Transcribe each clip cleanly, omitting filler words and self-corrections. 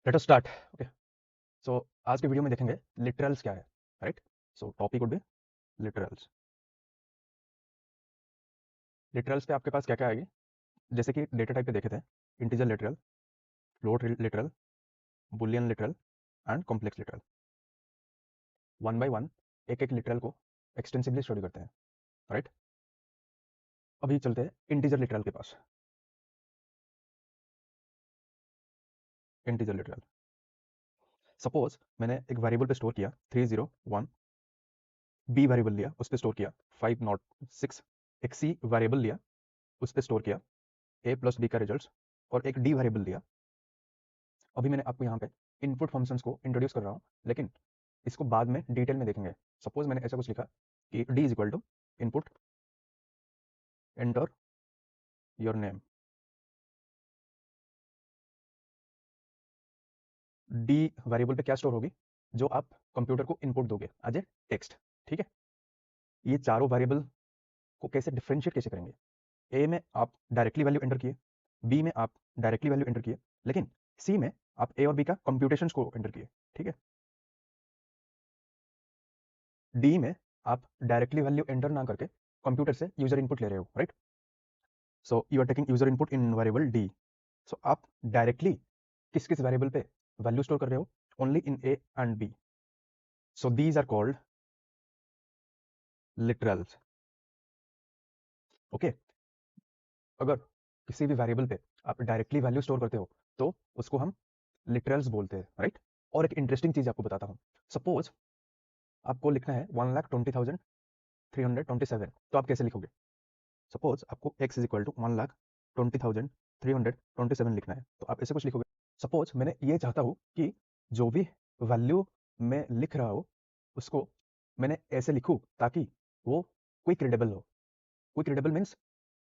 Let us start. Okay, सो आज के video में देखेंगे लिटरल्स क्या है। Right, so topic would be literals. Literals पे आपके पास क्या क्या आएगी, जैसे कि डेटा टाइप पे देखे थे, integer literal, float literal, Boolean literal and complex literal. One by one एक एक लिटरल को एक्सटेंसिवली स्टडी करते हैं। राइट, अभी चलते हैं इंटीजर लिटरल के पास। इंटीजर लिटरल, सपोज मैंने एक वेरिएबल पे स्टोर किया 301, बी वेरिएबल लिया उस पर स्टोर किया 506, एक सी वेरिएबल लिया उस पर स्टोर किया ए प्लस बी का रिजल्ट, और एक डी वेरिएबल लिया। अभी मैंने आपको यहाँ पे इनपुट फंक्शंस को इंट्रोड्यूस कर रहा हूँ, लेकिन इसको बाद में डिटेल में देखेंगे। सपोज मैंने ऐसा कुछ लिखा कि D is equal to input enter your name. D variable पे क्या स्टोर होगी, जो आप कंप्यूटर को इनपुट दोगे एज ए टेक्स्ट। ठीक है, ये चारों वेरिएबल को कैसे डिफ्रेंशिएट कैसे करेंगे। ए में आप डायरेक्टली वैल्यू एंटर किए, बी में आप डायरेक्टली वैल्यू एंटर किए, लेकिन सी में आप ए और बी का कंप्यूटेशन को एंटर किए। ठीक है, डी में आप डायरेक्टली वैल्यू एंटर ना करके कंप्यूटर से यूजर इनपुट ले रहे हो। Right, so you are taking user input in variable d. So आप डायरेक्टली किस किस वेरिएबल पे वैल्यू स्टोर कर रहे हो, only in A and B. So these are called literals. Okay, अगर किसी भी वेरिएबल पे आप डायरेक्टली वैल्यू स्टोर करते हो तो उसको हम लिटरल्स बोलते हैं। राइट, और एक इंटरेस्टिंग चीज आपको बताता हूँ। सपोज आपको लिखना है 1,20,327, तो आप कैसे लिखोगे। सपोज आपको x इज इक्वल टू 1,20,327 लिखना है, तो आप ऐसे कुछ लिखोगे। सपोज मैंने ये चाहता हूँ कि जो भी वैल्यू मैं लिख रहा हूँ उसको मैंने ऐसे लिखूँ ताकि वो क्विक रीडेबल हो। क्विक रीडेबल मीन्स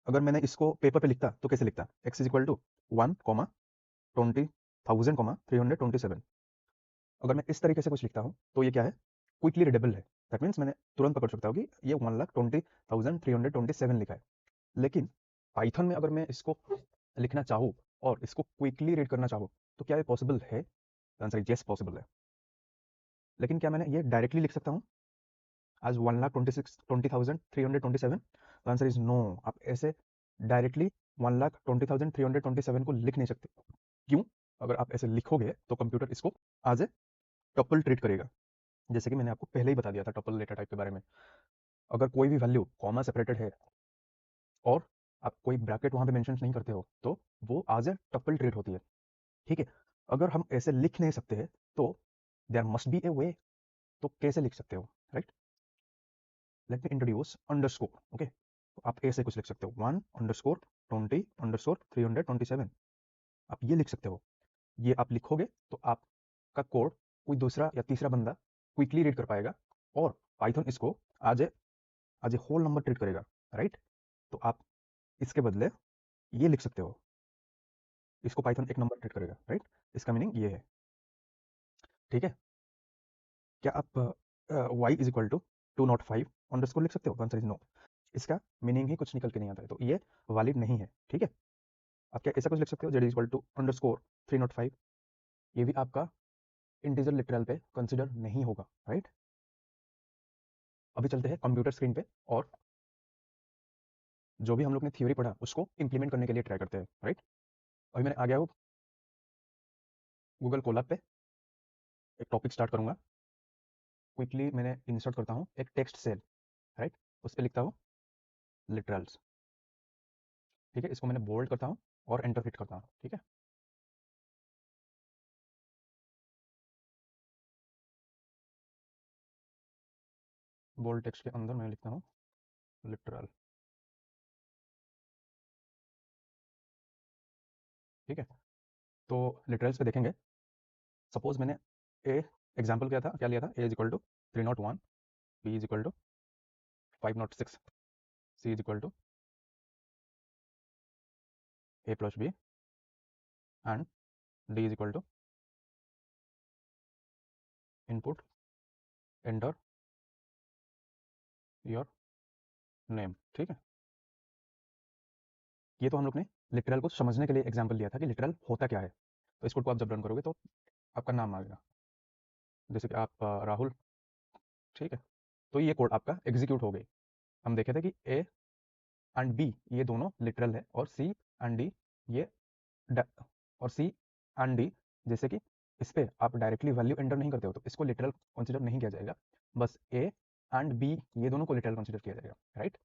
अगर मैंने इसको पेपर पे लिखता तो कैसे लिखता, x इज इक्वल टू 1,20,327। अगर मैं इस तरीके से कुछ लिखता हूँ तो ये क्या है, क्विकली रीडेबल है। दैट मीन्स मैंने तुरंत पकड़ सकता हूँ कि ये 1,20,327 लिखा है। लेकिन पाइथन में अगर मैं इसको लिखना चाहूँ और इसको क्विकली रीड करना चाहूँ तो क्या ये पॉसिबल है। आंसर इज यस, पॉसिबल है। लेकिन क्या मैंने ये डायरेक्टली लिख सकता हूँ आज 1,20,327? तो आंसर इज नो, आप ऐसे डायरेक्टली 1,20,327 को लिख नहीं सकते। क्यों, अगर आप ऐसे लिखोगे तो कंप्यूटर इसको आज ए टपल ट्रीट करेगा, जैसे कि मैंने आपको पहले ही बता दिया था टपल डेटा टाइप के बारे में। अगर कोई भी वैल्यू कॉमा सेपरेटेड है और आप कोई ब्रैकेट वहां पे मेंशन नहीं करते हो तो वो आज ए टपल ट्रीट होती है। ठीक है, अगर हम ऐसे लिख नहीं सकते हैं तो देयर मस्ट बी ए वे। तो कैसे लिख सकते हो। Right, let me introduce underscore. Okay, तो आप ऐसे कुछ लिख सकते हो 1_20_327। आप ये लिख सकते हो। ये आप लिखोगे तो आपका कोड कोई दूसरा या तीसरा बंदा क्विकली रीड कर पाएगा और पाइथन इसको आज ए होल नंबर ट्रीट करेगा। राइट, तो आप इसके बदले ये लिख सकते हो, इसको पाइथन एक नंबर ट्रीट करेगा। राइट, इसका मीनिंग ये है। ठीक है, क्या आप y is equal to 205 underscore लिख सकते हो। आंसर इज नो, इसका मीनिंग ही कुछ निकल के नहीं आता है, तो ये वैलिड नहीं है। ठीक है, आप क्या ऐसा कुछ लिख सकते हो, z is equal to underscore 305, ये भी आपका इंटीजर लिटरल पे कंसिडर नहीं होगा। राइट, अभी चलते हैं कंप्यूटर स्क्रीन पे और जो भी हम लोग ने थ्योरी पढ़ा उसको इंप्लीमेंट करने के लिए ट्राई करते हैं। राइट, अभी मैंने आ गया हूँ गूगल कोलैब पे, एक टॉपिक स्टार्ट करूंगा। क्विकली मैंने इंसर्ट करता हूँ एक टेक्स्ट सेल। राइट, उस पर लिखता हूँ लिटरल्स। ठीक है, इसको मैंने बोल्ड करता हूँ और एंटर हिट करता हूँ। ठीक है, बोल्ड टेक्स्ट के अंदर मैं लिखता हूँ लिटरल। ठीक है, तो लिटरल्स पे देखेंगे। सपोज मैंने ए एग्जाम्पल क्या लिया था, a is equal to 301, b is equal to 506, c is equal to a plus b and d is equal to input enter your name. ठीक है, ये तो हम लोग ने लिटरल को समझने के लिए एग्जाम्पल लिया था कि लिटरल होता क्या है। तो इस कोड को आप जब रन करोगे तो आपका नाम आएगा, जैसे कि आप राहुल, ठीक है। तो ये कोड आपका एग्जीक्यूट हो गई। हम देखे थे कि ए एंड बी ये दोनों लिटरल है, और सी एंड डी ये और सी एंड डी, जैसे कि इस पे आप डायरेक्टली वैल्यू एंटर नहीं करते हो तो इसको लिटरल कंसीडर नहीं किया जाएगा, बस ए एंड बी ये दोनों को लिटरल कंसीडर किया जाएगा, राइट।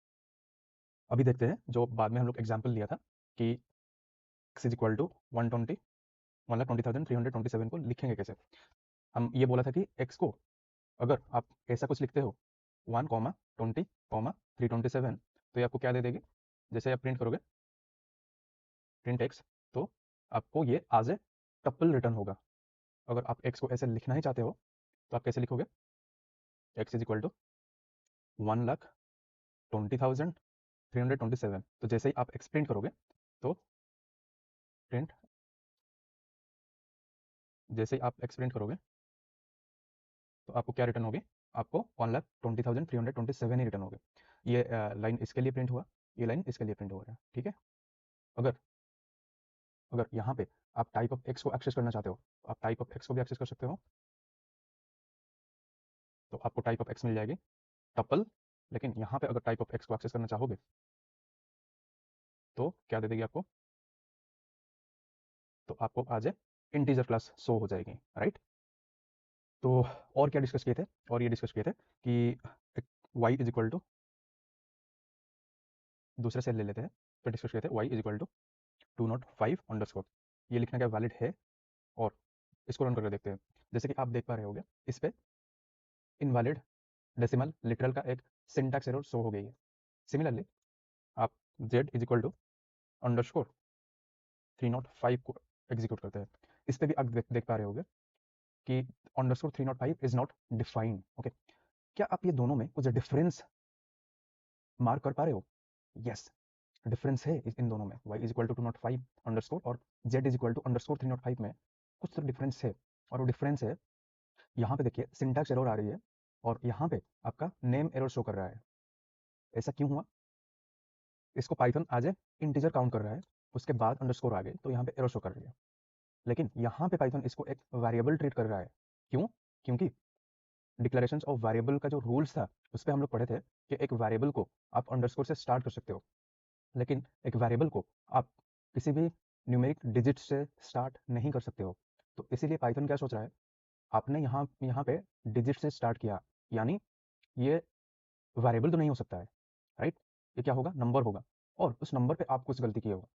अभी देखते हैं जो बाद में हम लोग एग्जाम्पल लिया था कि x इज इक्वल टू 120 1,20,327 को लिखेंगे कैसे। हम ये बोला था कि x को अगर आप ऐसा कुछ लिखते हो 1,20,327, तो ये आपको क्या दे देगी, जैसे आप प्रिंट करोगे प्रिंट x, तो आपको ये एज ए टप्पल रिटर्न होगा। अगर आप x को ऐसे लिखना ही चाहते हो तो आप कैसे लिखोगे, x इज इक्वल टू 1,20,327। तो जैसे ही आप x प्रिंट करोगे तो प्रिंट जैसे ही आप x प्रिंट करोगे तो आपको क्या रिटर्न होगी, आपको 1,20,327 ही रिटर्न होगी। ये लाइन इसके लिए प्रिंट हुआ, ये लाइन इसके लिए प्रिंट हो रहा है, ठीक है। अगर अगर यहाँ पे आप टाइप ऑफ एक्स को एक्सेस करना चाहते हो तो आप टाइप ऑफ एक्स को भी एक्सेस कर सकते हो, तो आपको टाइप ऑफ एक्स मिल जाएगी टपल। लेकिन यहाँ पे अगर टाइप ऑफ एक्स को एक्सेस करना चाहोगे तो क्या दे देगी आपको, तो आपको आज इंटीजर क्लास शो हो जाएगी, राइट। तो और क्या डिस्कस किए थे, और ये डिस्कस किए थे कि y इज इक्वल टू, दूसरे सेल ले लेते हैं, तो डिस्कस किए थे y इज इक्वल टू 205 _ ये लिखना क्या वैलिड है, और इसको रन करके देखते हैं। जैसे कि आप देख पा रहे होगे इस पे इनवैलिड डेसिमल लिटरल का एक सिंटैक्स एरर शो हो गई है। सिमिलरली आप z is equal to underscore 305 को एग्जीक्यूट करते हैं, इस पे भी आप देख पा रहे होगे कि underscore 305 is not defined, okay. क्या आप ये दोनों में कुछ डिफरेंस मार्क कर पा रहे हो, यस, डिफरेंस है इन दोनों में, y is equal to 205 underscore और z is equal to underscore 305 में कुछ तो डिफरेंस है। और वो डिफरेंस है, यहाँ पे देखिए सिंटैक्स एरर आ रही है और यहाँ पे आपका नेम एरर शो कर रहा है। ऐसा क्यों हुआ, इसको पाइथन आज इंटीजर काउंट कर रहा है, उसके बाद अंडरस्कोर आ गए तो यहाँ पे एरर शो कर रही है। लेकिन यहाँ पे पाइथन इसको एक वेरिएबल ट्रीट कर रहा है, क्यों, क्योंकि डिक्लेरेशंस ऑफ वेरिएबल का जो रूल्स था उस पर हम लोग पढ़े थे कि एक वेरिएबल को आप अंडरस्कोर से स्टार्ट कर सकते हो, लेकिन एक वेरिएबल को आप किसी भी न्यूमेरिक डिजिट से स्टार्ट नहीं कर सकते हो। तो इसीलिए पाइथन क्या सोच रहा है, आपने यहाँ पे डिजिट से स्टार्ट किया, यानी ये वेरिएबल तो नहीं हो सकता है, राइट। ये क्या होगा, नंबर होगा, और उस नंबर पे आप कुछ गलती किए हो।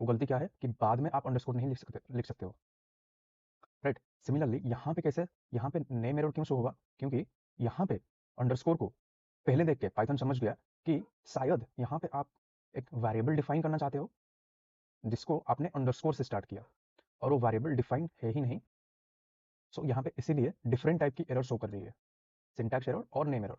वो गलती क्या है कि बाद में आप अंडरस्कोर नहीं लिख सकते हो, राइट। सिमिलरली यहाँ पे कैसे, यहाँ पे नेम एरर क्यों शो होगा, क्योंकि यहाँ पे अंडरस्कोर को पहले देख के पाइथन समझ गया कि शायद यहाँ पे आप एक वेरिएबल डिफाइन करना चाहते हो जिसको आपने अंडरस्कोर से स्टार्ट किया, और वो वेरिएबल डिफाइन है ही नहीं। सो यहाँ पे इसीलिए डिफरेंट टाइप की एरर शो कर रही है, सिंटैक्स एरर और नेम एरर।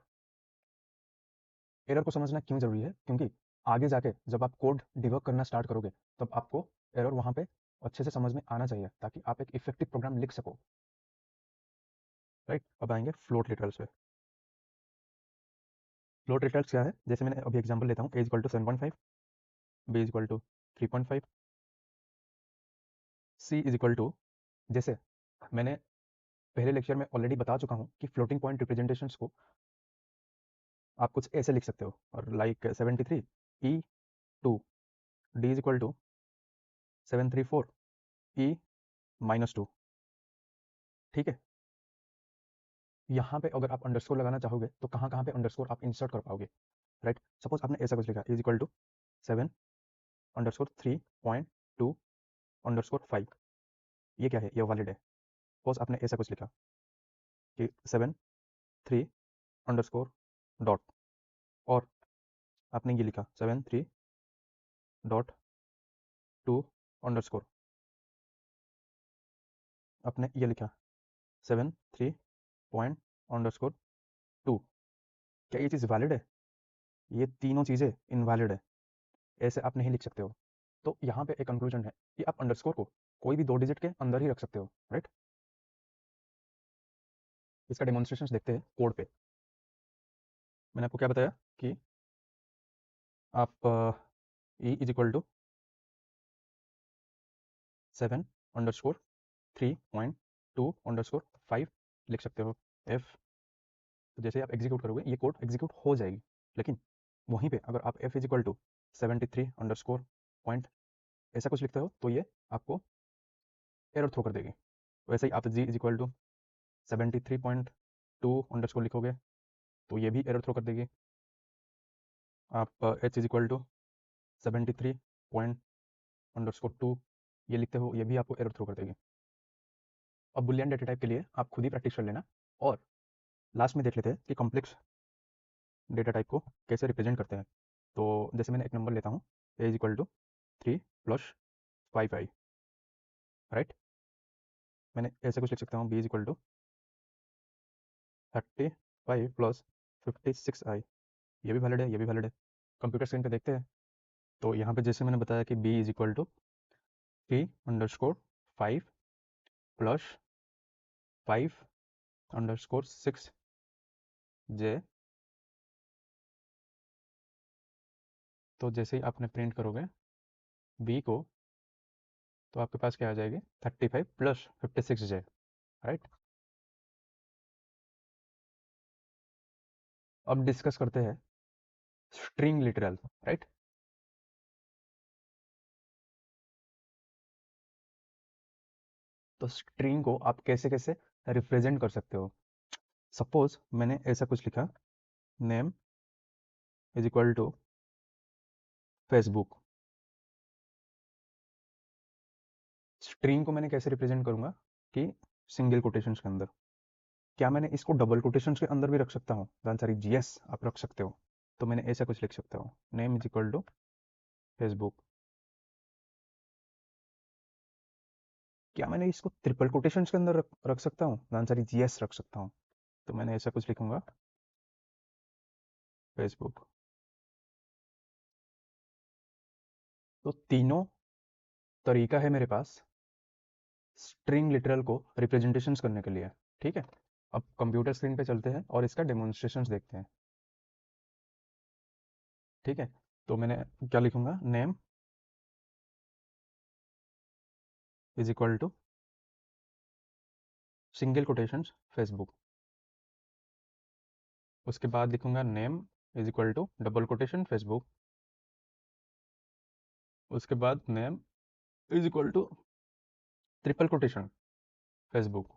एरर को समझना क्यों जरूरी है, क्योंकि आगे जाके जब आप कोड डिबग करना स्टार्ट करोगे तब आपको एरर वहाँ पे अच्छे से समझ में आना चाहिए ताकि आप एक इफेक्टिव प्रोग्राम लिख सको, राइट। अब आएंगे फ्लोट लिटरल्स पे। फ्लोट लिटरल्स क्या है, जैसे मैंने अभी एग्जांपल लेता हूँ, a equal to 7.5, b equal to 3.5, c is equal to, जैसे मैंने पहले लेक्चर में ऑलरेडी बता चुका हूँ कि फ्लोटिंग पॉइंट रिप्रेजेंटेशंस को आप कुछ ऐसे लिख सकते हो, और like 73 e2, d is equal to 734 e-2, ठीक है। यहाँ पे अगर आप अंडरस्कोर लगाना चाहोगे तो कहाँ कहाँ पे अंडरस्कोर आप इंसर्ट कर पाओगे, राइट। सपोज आपने ऐसा कुछ लिखा इज इक्वल टू 7_3.2_5, ये क्या है, ये वैलिड है। सपोज आपने ऐसा कुछ लिखा कि 7_3 और आपने ये लिखा 7_3.2_, आपने ये लिखा 7_3._2, क्या ये चीज़ वैलिड है, ये तीनों चीज़ें इनवैलिड है, ऐसे आप नहीं लिख सकते हो। तो यहाँ पे एक कंक्लूजन है कि आप अंडरस्कोर को कोई भी 2 डिजिट के अंदर ही रख सकते हो, राइट। इसका डेमोन्स्ट्रेशन देखते हैं कोड पे। मैंने आपको क्या बताया कि आप e इज इक्वल टू 7_3 73.2_5 लिख सकते हो f। तो जैसे आप एग्जीक्यूट करोगे ये कोड एग्जीक्यूट हो जाएगी, लेकिन वहीं पे अगर आप f is equal to 73 point ऐसा कुछ लिखते हो तो ये आपको एरर थ्रो कर देगी। वैसे ही आप g इज इक्वल टू 73.2 लिखोगे तो ये भी एरर थ्रो कर देगी। आप h इज इक्वल टू 73 पॉइंट_2 ये लिखते हो, ये भी आपको एरर थ्रो कर देगी। अब बुलियन डेटा टाइप के लिए आप खुद ही प्रैक्टिस कर लेना, और लास्ट में देख लेते हैं कि कॉम्प्लेक्स डेटा टाइप को कैसे रिप्रेजेंट करते हैं। तो जैसे मैंने एक नंबर लेता हूँ a is equal to 3 + 5i, right. मैंने ऐसे कुछ लिख सकता हूँ b is equal to 35 + 56i, ये भी वैलिड है, ये भी वैलिड है। कंप्यूटर स्क्रीन पे देखते हैं। तो यहाँ पे जैसे मैंने बताया कि b is equal to 3_5 + 5_6j। तो जैसे ही आपने प्रिंट करोगे b को, तो आपके पास क्या आ जाएगी 35 + 56j, राइट। अब डिस्कस करते हैं स्ट्रिंग लिटरल, राइट। तो स्ट्रिंग को आप कैसे कैसे रिप्रेजेंट कर सकते हो। सपोज मैंने ऐसा कुछ लिखा, name is equal to Facebook. String को मैंने कैसे रिप्रेजेंट करूंगा कि सिंगल कोटेशंस के अंदर। क्या मैंने इसको डबल कोटेशंस के अंदर भी रख सकता हूँ? द आंसर इज यस, आप रख सकते हो। तो मैंने ऐसा कुछ लिख सकता हूँ, name is equal to Facebook. क्या मैंने इसको ट्रिपल कोटेशंस के अंदर रख सकता हूँ? द आंसर इज यस, रख सकता हूँ। तो मैंने ऐसा कुछ लिखूंगा, फेसबुक। तो तीनों तरीका है मेरे पास स्ट्रिंग लिटरल को रिप्रेजेंटेशंस करने के लिए, ठीक है। अब कंप्यूटर स्क्रीन पे चलते हैं और इसका डेमोन्स्ट्रेशंस देखते हैं, ठीक है। तो मैंने क्या लिखूंगा, name is equal to single quotations Facebook. उसके बाद लिखूंगा name is equal to double quotation Facebook. उसके बाद name is equal to triple quotation Facebook,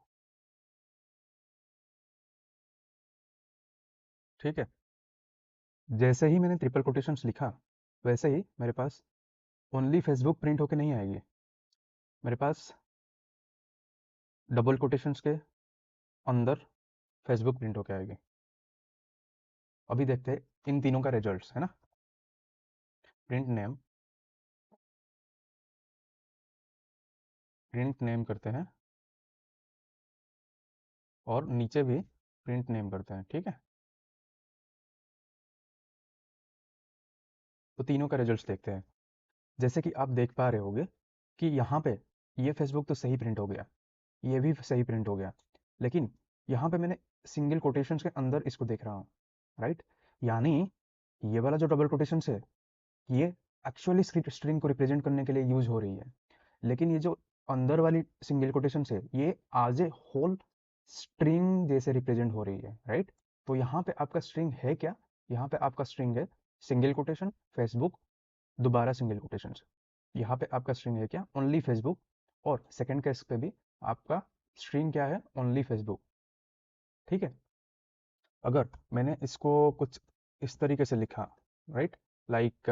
ठीक है। जैसे ही मैंने ट्रिपल कोटेशंस लिखा, वैसे ही मेरे पास ओनली फेसबुक प्रिंट होके नहीं आएगी, मेरे पास डबल कोटेशंस के अंदर फेसबुक प्रिंट होके आएगी। अभी देखते हैं इन तीनों का रिजल्ट्स, है ना। प्रिंट नेम करते हैं और नीचे भी प्रिंट नेम करते हैं, ठीक है। तो तीनों का रिजल्ट्स देखते हैं। जैसे कि आप देख पा रहे होगे कि यहाँ पे ये फेसबुक तो सही प्रिंट हो गया, ये भी सही प्रिंट हो गया, लेकिन यहाँ पे मैंने सिंगल कोटेशंस के अंदर इसको देख रहा हूँ, राइट। यानी ये वाला जो डबल कोटेशंस है, ये एक्चुअली स्ट्रिंग को रिप्रेजेंट करने के लिए यूज हो रही है, लेकिन ये जो अंदर वाली सिंगल कोटेशंस है, ये एज ए होल स्ट्रिंग जैसे रिप्रेजेंट हो रही है, राइट। तो यहाँ पे आपका स्ट्रिंग है क्या? यहाँ पे आपका स्ट्रिंग है सिंगल कोटेशन फेसबुक, दोबारा सिंगल कोटेशन। यहाँ पे आपका स्ट्रिंग है क्या? Only Facebook. और सेकंड केस पे भी आपका स्ट्रिंग क्या है? ओनली फेसबुक, ठीक है। अगर मैंने इसको कुछ इस तरीके से लिखा, राइट, लाइक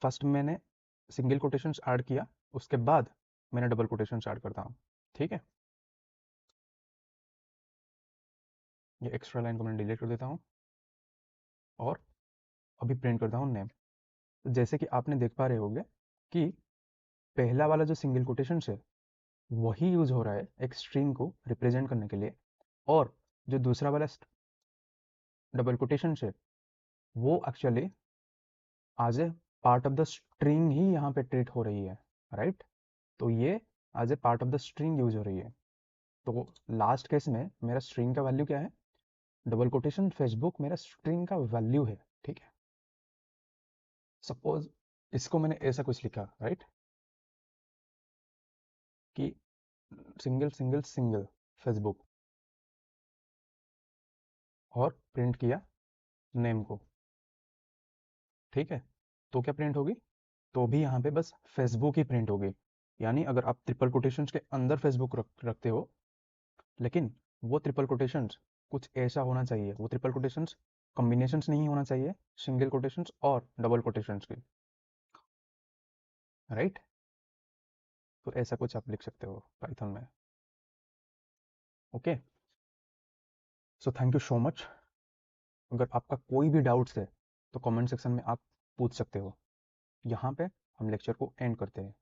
फर्स्ट मैंने सिंगल कोटेशंस ऐड किया, उसके बाद मैंने डबल कोटेशंस ऐड करता हूँ, ठीक है। ये एक्स्ट्रा लाइन को मैं डिलीट कर देता हूँ और अभी प्रिंट करता हूँ नेम। तो जैसे कि आपने देख पा रहे होंगे कि पहला वाला जो सिंगल कोटेशन है वही यूज हो रहा है एक स्ट्रिंग को रिप्रेजेंट करने के लिए, और जो दूसरा वाला डबल कोटेशन है वो actually as a part of the string ही यहाँ पे ट्रीट हो रही है, राइट। तो ये as a part of the string use हो रही है। तो लास्ट केस में मेरा स्ट्रिंग का वैल्यू क्या है? डबल कोटेशन फेसबुक मेरा स्ट्रिंग का वैल्यू है, ठीक है। सपोज इसको मैंने ऐसा कुछ लिखा, right, single single single Facebook और प्रिंट किया नेम को, ठीक है। तो क्या प्रिंट होगी? तो भी यहाँ पे बस फेसबुक ही प्रिंट होगी। यानी अगर आप ट्रिपल कोटेशंस के अंदर फेसबुक रखते हो, लेकिन वो ट्रिपल कोटेशंस कुछ ऐसा होना चाहिए, वो ट्रिपल कोटेशंस कॉम्बिनेशंस नहीं होना चाहिए सिंगल कोटेशंस और डबल कोटेशंस की, राइट। तो ऐसा कुछ आप लिख सकते हो पाइथन में। Okay, so thank you so much. अगर आपका कोई भी डाउट्स है तो कमेंट सेक्शन में आप पूछ सकते हो। यहाँ पे हम लेक्चर को एंड करते हैं।